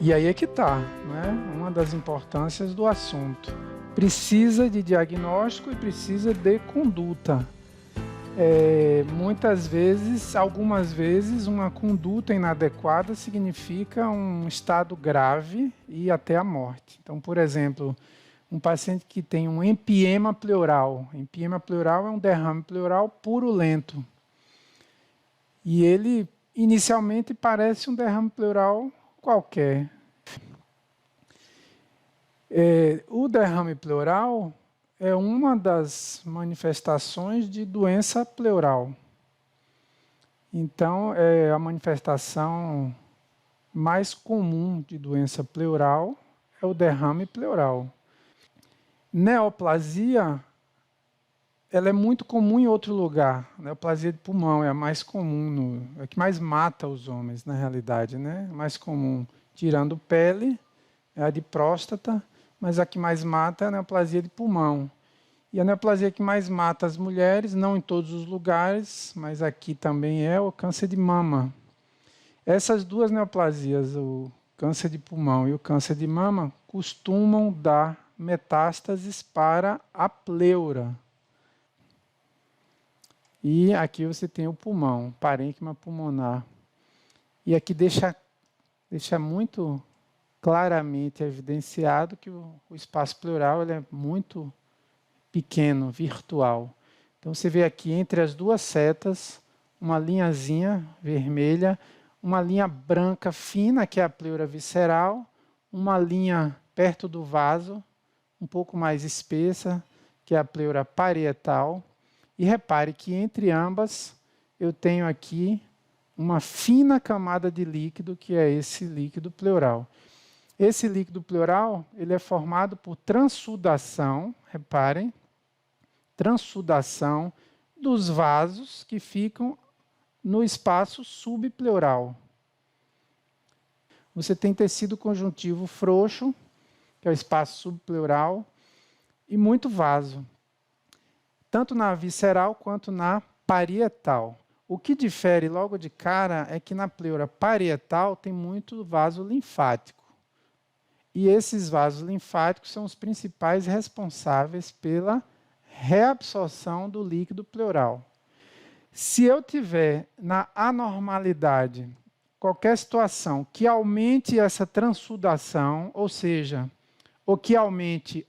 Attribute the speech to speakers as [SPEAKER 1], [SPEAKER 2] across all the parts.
[SPEAKER 1] E aí é que está, né? Uma das importâncias do assunto. Precisa de diagnóstico e precisa de conduta. Muitas vezes, algumas vezes, uma conduta inadequada significa um estado grave e até a morte. Então, por exemplo, um paciente que tem um empiema pleural. Empiema pleural é um derrame pleural purulento. E ele, inicialmente, parece um derrame pleural qualquer. O derrame pleural é uma das manifestações de doença pleural. Então, a manifestação mais comum de doença pleural é o derrame pleural. Neoplasia, ela é muito comum em outro lugar. Neoplasia de pulmão é a mais comum, é a que mais mata os homens, na realidade, né? A mais comum, tirando pele, é a de próstata, mas a que mais mata é a neoplasia de pulmão. E a neoplasia que mais mata as mulheres, não em todos os lugares, mas aqui também é o câncer de mama. Essas duas neoplasias, o câncer de pulmão e o câncer de mama, costumam dar metástases para a pleura. E aqui você tem o pulmão, parênquima pulmonar. E aqui deixa muito claramente evidenciado que o espaço pleural ele é muito pequeno, virtual. Então você vê aqui entre as duas setas uma linhazinha vermelha, uma linha branca fina, que é a pleura visceral, uma linha perto do vaso, um pouco mais espessa, que é a pleura parietal. E repare que entre ambas eu tenho aqui uma fina camada de líquido, que é esse líquido pleural. Esse líquido pleural ele é formado por transsudação, reparem, transsudação dos vasos que ficam no espaço subpleural. Você tem tecido conjuntivo frouxo, que é o espaço subpleural, e muito vaso, tanto na visceral quanto na parietal. O que difere logo de cara é que na pleura parietal tem muito vaso linfático. E esses vasos linfáticos são os principais responsáveis pela reabsorção do líquido pleural. Se eu tiver na anormalidade qualquer situação que aumente essa transsudação, ou seja, ou que aumente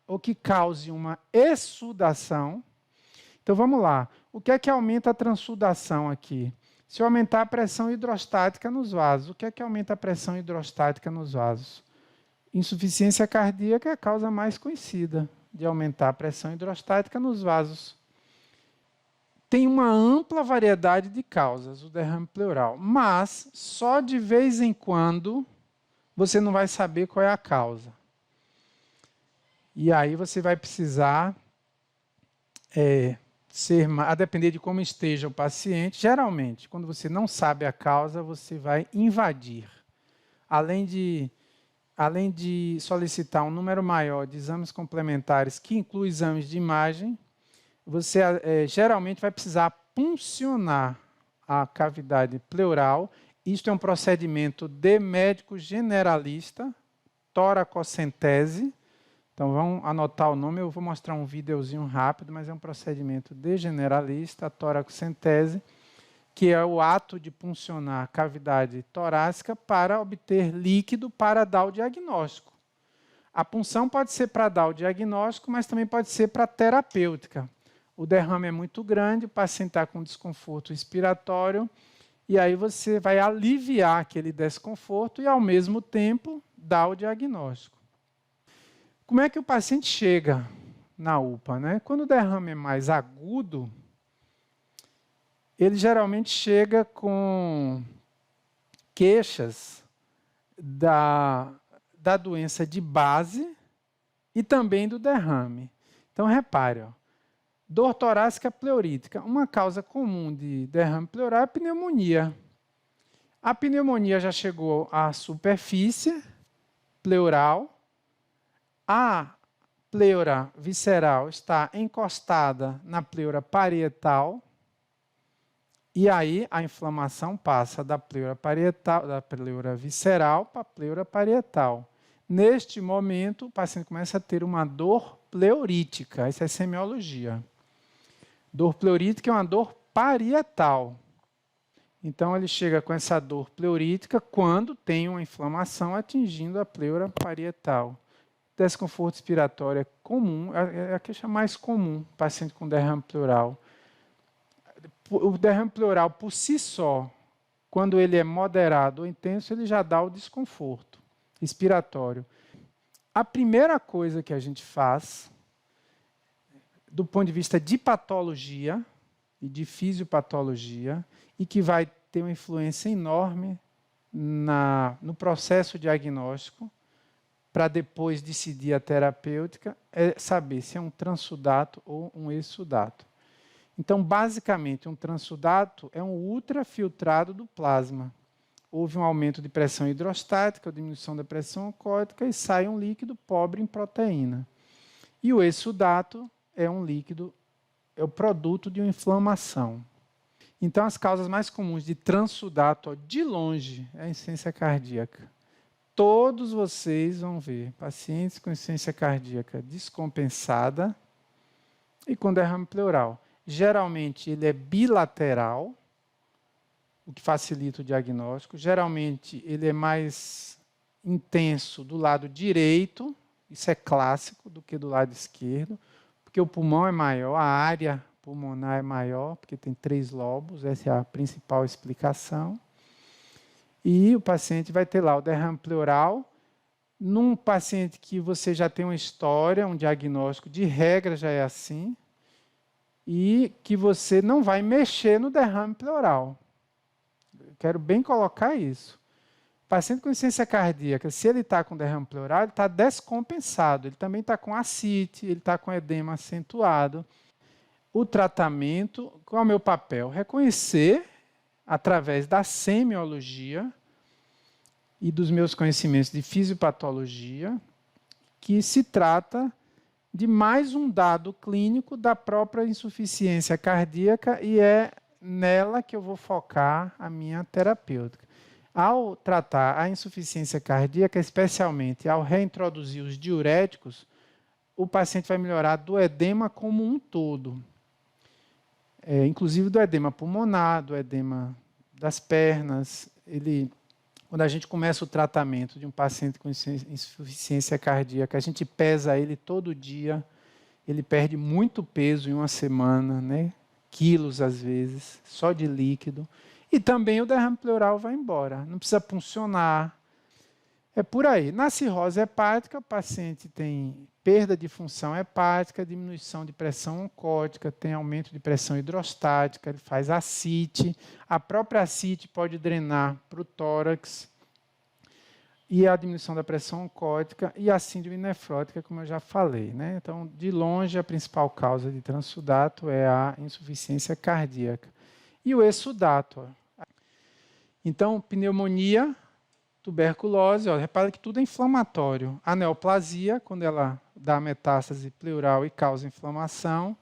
[SPEAKER 1] ou que cause uma exsudação, então vamos lá. O que é que aumenta a transsudação aqui? Se eu aumentar a pressão hidrostática nos vasos, o que é que aumenta a pressão hidrostática nos vasos? Insuficiência cardíaca é a causa mais conhecida de aumentar a pressão hidrostática nos vasos. Tem uma ampla variedade de causas, o derrame pleural, mas só de vez em quando você não vai saber qual é a causa. E aí você vai precisar, a depender de como esteja o paciente, geralmente, quando você não sabe a causa, você vai invadir. Além de solicitar um número maior de exames complementares, que inclui exames de imagem, você geralmente vai precisar puncionar a cavidade pleural. Isto é um procedimento de médico generalista, toracocentese. Então, vamos anotar o nome, eu vou mostrar um videozinho rápido, mas é um procedimento de generalista, toracocentese, que é o ato de puncionar a cavidade torácica para obter líquido para dar o diagnóstico. A punção pode ser para dar o diagnóstico, mas também pode ser para terapêutica. O derrame é muito grande, o paciente está com desconforto respiratório, e aí você vai aliviar aquele desconforto e, ao mesmo tempo, dar o diagnóstico. Como é que o paciente chega na UPA, né? Quando o derrame é mais agudo, ele geralmente chega com queixas da doença de base e também do derrame. Então, repare, dor torácica pleurítica. Uma causa comum de derrame pleural é a pneumonia. A pneumonia já chegou à superfície pleural, a pleura visceral está encostada na pleura parietal, E aí a inflamação passa da pleura parietal, da pleura visceral para a pleura parietal. Neste momento, o paciente começa a ter uma dor pleurítica. Isso é semiologia. Dor pleurítica é uma dor parietal. Então, ele chega com essa dor pleurítica quando tem uma inflamação atingindo a pleura parietal. Desconforto respiratório é comum, é a queixa mais comum, paciente com derrame pleural. O derrame pleural, por si só, quando ele é moderado ou intenso, ele já dá o desconforto respiratório. A primeira coisa que a gente faz, do ponto de vista de patologia e de fisiopatologia, e que vai ter uma influência enorme no processo diagnóstico, para depois decidir a terapêutica, é saber se é um transsudato ou um exsudato. Então, basicamente, um transsudato é um ultrafiltrado do plasma. Houve um aumento de pressão hidrostática, diminuição da pressão oncótica e sai um líquido pobre em proteína. E o exsudato é um líquido, é o produto de uma inflamação. Então, as causas mais comuns de transsudato, de longe, é a insuficiência cardíaca. Todos vocês vão ver pacientes com insuficiência cardíaca descompensada e com derrame pleural. Geralmente, ele é bilateral, o que facilita o diagnóstico. Geralmente, ele é mais intenso do lado direito, isso é clássico, do que do lado esquerdo, porque o pulmão é maior, a área pulmonar é maior, porque tem 3 lobos, essa é a principal explicação. E o paciente vai ter lá o derrame pleural. Num paciente que você já tem uma história, um diagnóstico, de regra já é assim, e que você não vai mexer no derrame pleural. Quero bem colocar isso. O paciente com insuficiência cardíaca, se ele está com derrame pleural, ele está descompensado, ele também está com ascite, ele está com edema acentuado. O tratamento, qual é o meu papel? Reconhecer, através da semiologia e dos meus conhecimentos de fisiopatologia, que se trata de mais um dado clínico da própria insuficiência cardíaca e é nela que eu vou focar a minha terapêutica. Ao tratar a insuficiência cardíaca, especialmente ao reintroduzir os diuréticos, o paciente vai melhorar do edema como um todo. Inclusive do edema pulmonar, do edema das pernas. Quando a gente começa o tratamento de um paciente com insuficiência cardíaca, a gente pesa ele todo dia, ele perde muito peso em uma semana, né? Quilos às vezes, só de líquido. E também o derrame pleural vai embora, não precisa puncionar. É por aí. Na cirrose hepática, o paciente tem perda de função hepática, diminuição de pressão oncótica, tem aumento de pressão hidrostática, ele faz ascite. A própria ascite pode drenar para o tórax. E a diminuição da pressão oncótica e a síndrome nefrótica, como eu já falei, né? Então, de longe, a principal causa de transsudato é a insuficiência cardíaca. E o exsudato. Então, pneumonia, tuberculose, repara que tudo é inflamatório. A neoplasia, quando ela dá metástase pleural e causa inflamação.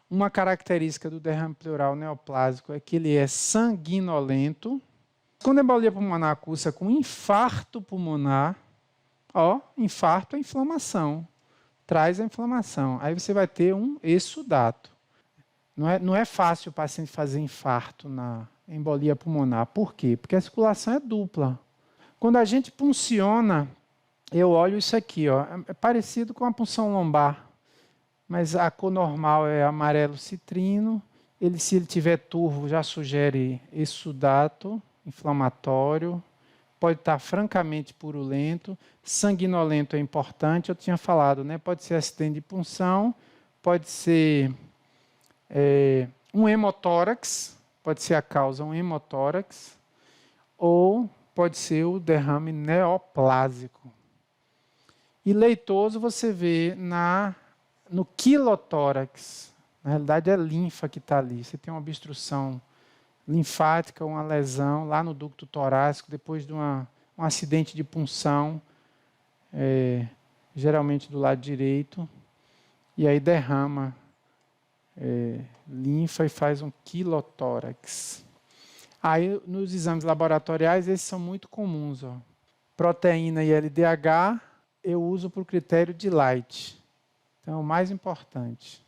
[SPEAKER 1] Uma característica do derrame pleural neoplásico é que ele é sanguinolento. Quando a embolia pulmonar cursa com infarto pulmonar, infarto é inflamação, traz a inflamação. Aí você vai ter um exsudato. Não é fácil o paciente fazer infarto na embolia pulmonar. Por quê? Porque a circulação é dupla. Quando a gente punciona, eu olho isso aqui, é parecido com a punção lombar, mas a cor normal é amarelo citrino. Se ele tiver turvo, já sugere exsudato inflamatório, pode estar francamente purulento, sanguinolento é importante, eu tinha falado, né? Pode ser acidente de punção, pode ser um hemotórax, pode ser a causa um hemotórax, ou pode ser o derrame neoplásico. E leitoso você vê no quilotórax, na realidade é linfa que está ali, você tem uma obstrução linfática, uma lesão lá no ducto torácico, depois de um acidente de punção, geralmente do lado direito, e aí derrama linfa e faz um quilotórax. Aí, nos exames laboratoriais, esses são muito comuns. Ó. Proteína e LDH, eu uso para o critério de Light. Então, é o mais importante.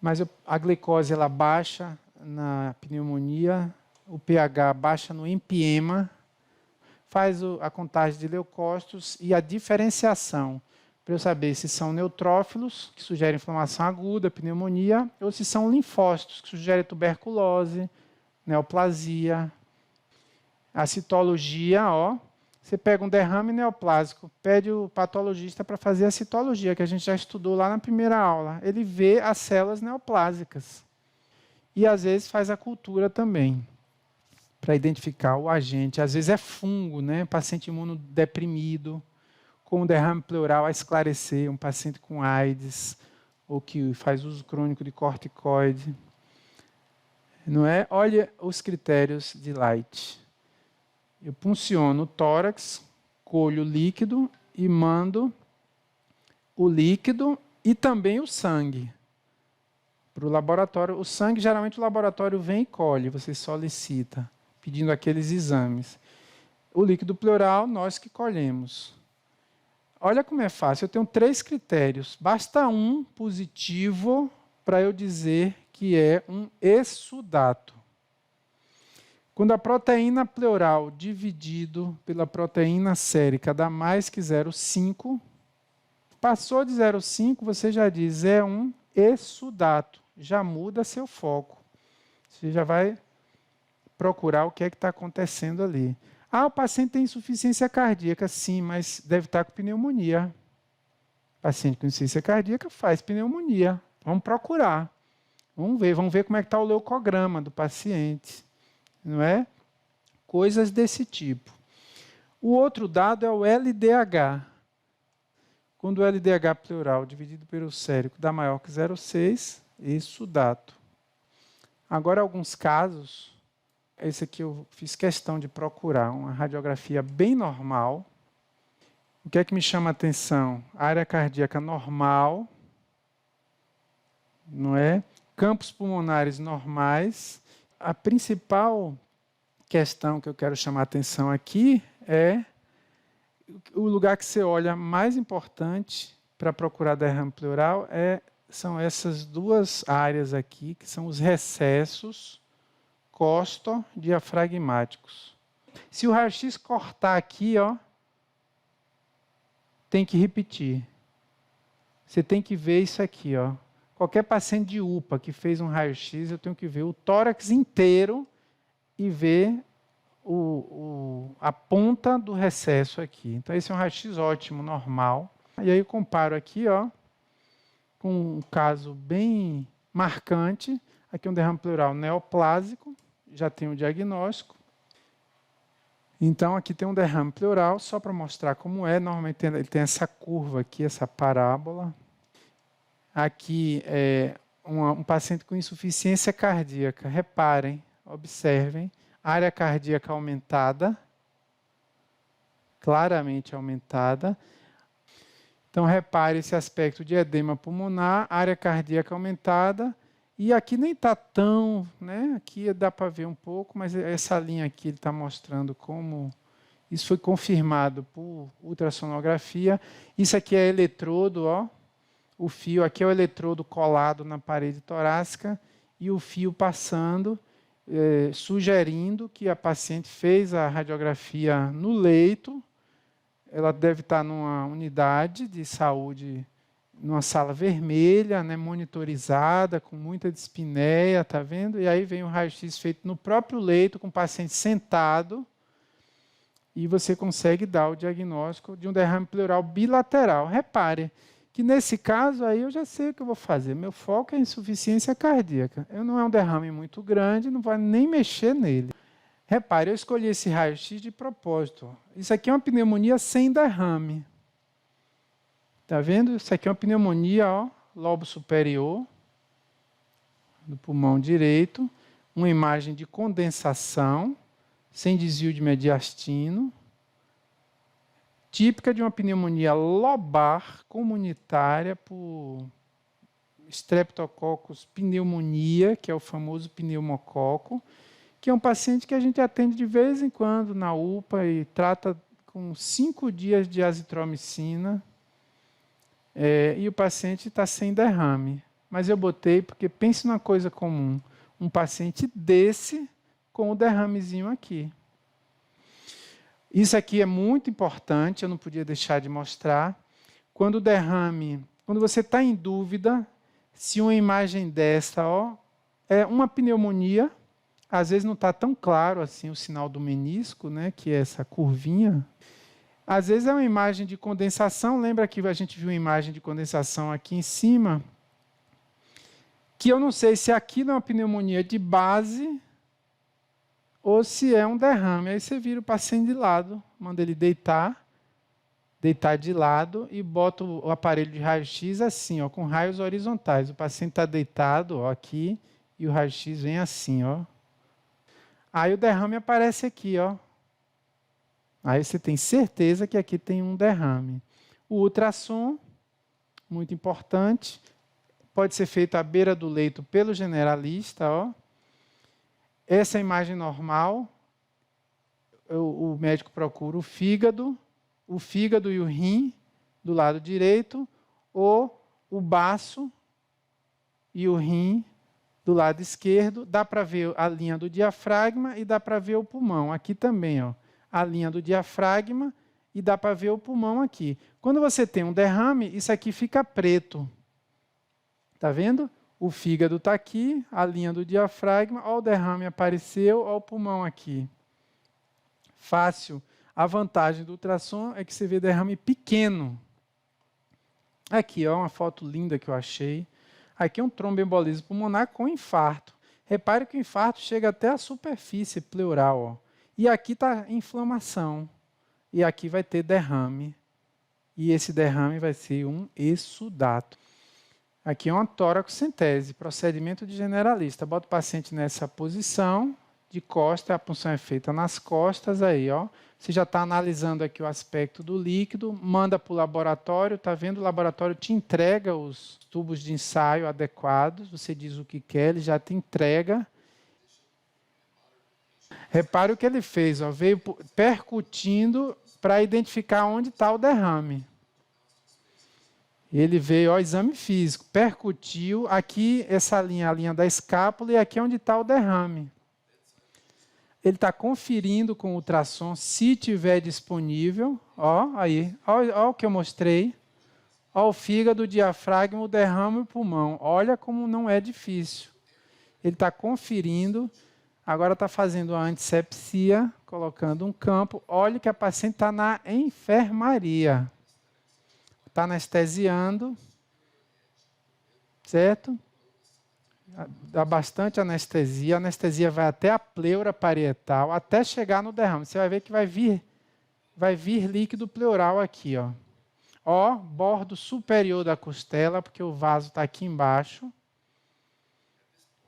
[SPEAKER 1] Mas a glicose ela baixa na pneumonia, o pH baixa no empiema, faz a contagem de leucócitos e a diferenciação, para eu saber se são neutrófilos, que sugerem inflamação aguda, pneumonia, ou se são linfócitos, que sugerem tuberculose, neoplasia. A citologia, ó, você pega um derrame neoplásico, pede o patologista para fazer a citologia, que a gente já estudou lá na primeira aula. Ele vê as células neoplásicas. E, às vezes, faz a cultura também, para identificar o agente. Às vezes é fungo, né? Paciente imunodeprimido, com um derrame pleural a esclarecer, um paciente com AIDS, ou que faz uso crônico de corticoide. Não é? Olha os critérios de Light. Eu punciono o tórax, colho o líquido e mando o líquido e também o sangue para o laboratório. O sangue, geralmente, o laboratório vem e colhe, você solicita, pedindo aqueles exames. O líquido pleural, nós que colhemos. Olha como é fácil. Eu tenho 3 critérios. Basta um positivo para eu dizer que é um exsudato. Quando a proteína pleural dividido pela proteína sérica dá mais que 0,5, passou de 0,5, você já diz, é um exsudato. Já muda seu foco. Você já vai procurar o que é que está acontecendo ali. Ah, o paciente tem insuficiência cardíaca. Sim, mas deve estar com pneumonia. O paciente com insuficiência cardíaca faz pneumonia. Vamos procurar. Vamos ver como é que está o leucograma do paciente. Não é? Coisas desse tipo. O outro dado é o LDH. Quando o LDH pleural dividido pelo sérico dá maior que 0,6, exsudato. Agora, alguns casos, esse aqui eu fiz questão de procurar, uma radiografia bem normal. O que é que me chama a atenção? Área cardíaca normal, não é? Campos pulmonares normais. A principal questão que eu quero chamar a atenção aqui é o lugar que você olha mais importante para procurar derrame pleural são essas 2 áreas aqui, que são os recessos costodiafragmáticos. Se o raio-x cortar aqui, ó, tem que repetir. Você tem que ver isso aqui, ó. Qualquer paciente de UPA que fez um raio-x, eu tenho que ver o tórax inteiro e ver a ponta do recesso aqui. Então, esse é um raio-x ótimo, normal. E aí eu comparo aqui, ó, com um caso bem marcante. Aqui um derrame pleural neoplásico, já tem o diagnóstico. Então, aqui tem um derrame pleural, só para mostrar como é. Normalmente ele tem essa curva aqui, essa parábola. Aqui é um paciente com insuficiência cardíaca. Reparem, observem, área cardíaca aumentada, claramente aumentada. Então, repare esse aspecto de edema pulmonar, área cardíaca aumentada, e aqui nem está tão, né? Aqui dá para ver um pouco, mas essa linha aqui ele está mostrando como isso foi confirmado por ultrassonografia. Isso aqui é eletrodo, ó. O fio aqui é o eletrodo colado na parede torácica e o fio passando, sugerindo que a paciente fez a radiografia no leito. Ela deve estar numa unidade de saúde, numa sala vermelha, né, monitorizada, com muita dispneia, tá vendo? E aí vem o raio-x feito no próprio leito, com o paciente sentado, e você consegue dar o diagnóstico de um derrame pleural bilateral. Repare que nesse caso aí eu já sei o que eu vou fazer. Meu foco é insuficiência cardíaca. Não é um derrame muito grande, não vai nem mexer nele. Repare, eu escolhi esse raio-x de propósito. Isso aqui é uma pneumonia sem derrame. Está vendo? Isso aqui é uma pneumonia, ó, lobo superior do pulmão direito. Uma imagem de condensação, sem desvio de mediastino. Típica de uma pneumonia lobar comunitária por Streptococcus pneumonia, que é o famoso pneumococo, que é um paciente que a gente atende de vez em quando na UPA e trata com 5 dias de azitromicina, e o paciente está sem derrame. Mas eu botei porque pense numa coisa comum, um paciente desse com o derramezinho aqui. Isso aqui é muito importante, eu não podia deixar de mostrar. Quando o derrame, quando você está em dúvida, se uma imagem dessa é uma pneumonia, às vezes não está tão claro assim o sinal do menisco, né, que é essa curvinha. Às vezes é uma imagem de condensação, lembra que a gente viu uma imagem de condensação aqui em cima? Que eu não sei se aquilo é uma pneumonia de base ou se é um derrame. Aí você vira o paciente de lado, manda ele deitar de lado e bota o aparelho de raio-x assim, com raios horizontais. O paciente está deitado aqui e o raio-x vem assim. Aí o derrame aparece aqui. Aí você tem certeza que aqui tem um derrame. O ultrassom, muito importante, pode ser feito à beira do leito pelo generalista. Essa é a imagem normal. O médico procura o fígado e o rim do lado direito, ou o baço e o rim do lado esquerdo. Dá para ver a linha do diafragma e dá para ver o pulmão. Aqui também, a linha do diafragma e dá para ver o pulmão aqui. Quando você tem um derrame, isso aqui fica preto. Está vendo? O fígado está aqui, a linha do diafragma, o derrame apareceu, o pulmão aqui. Fácil. A vantagem do ultrassom é que você vê derrame pequeno. Aqui, uma foto linda que eu achei. Aqui é um tromboembolismo pulmonar com infarto. Repare que o infarto chega até a superfície pleural. E aqui está inflamação. E aqui vai ter derrame. E esse derrame vai ser um exsudato. Aqui é uma toracocentese, procedimento de generalista. Bota o paciente nessa posição, de costa, a punção é feita nas costas, aí, Você já está analisando aqui o aspecto do líquido, manda para o laboratório, está vendo? O laboratório te entrega os tubos de ensaio adequados, você diz o que quer, ele já te entrega. Repare o que ele fez, veio percutindo para identificar onde está o derrame. Ele veio, exame físico, percutiu, aqui essa linha, a linha da escápula, e aqui é onde está o derrame. Ele está conferindo com o ultrassom, se tiver disponível, aí, o que eu mostrei, o fígado, o diafragma, o derrame e o pulmão. Olha como não é difícil. Ele está conferindo, agora está fazendo a antisepsia, colocando um campo. Olha que a paciente está na enfermaria. Está anestesiando, certo? Dá bastante anestesia. A anestesia vai até a pleura parietal, até chegar no derrame. Você vai ver que vai vir líquido pleural aqui. Bordo superior da costela, porque o vaso está aqui embaixo.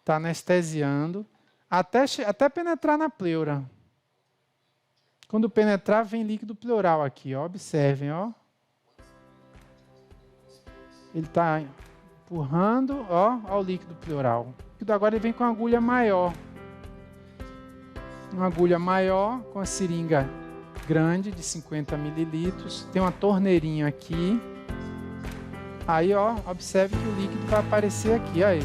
[SPEAKER 1] Está anestesiando, até penetrar na pleura. Quando penetrar, vem líquido pleural aqui. Observem, Ele está empurrando, o líquido pleural. O líquido agora ele vem com uma agulha maior. Uma agulha maior, com a seringa grande, de 50 mililitros. Tem uma torneirinha aqui. Aí, observe que o líquido vai aparecer aqui, aí.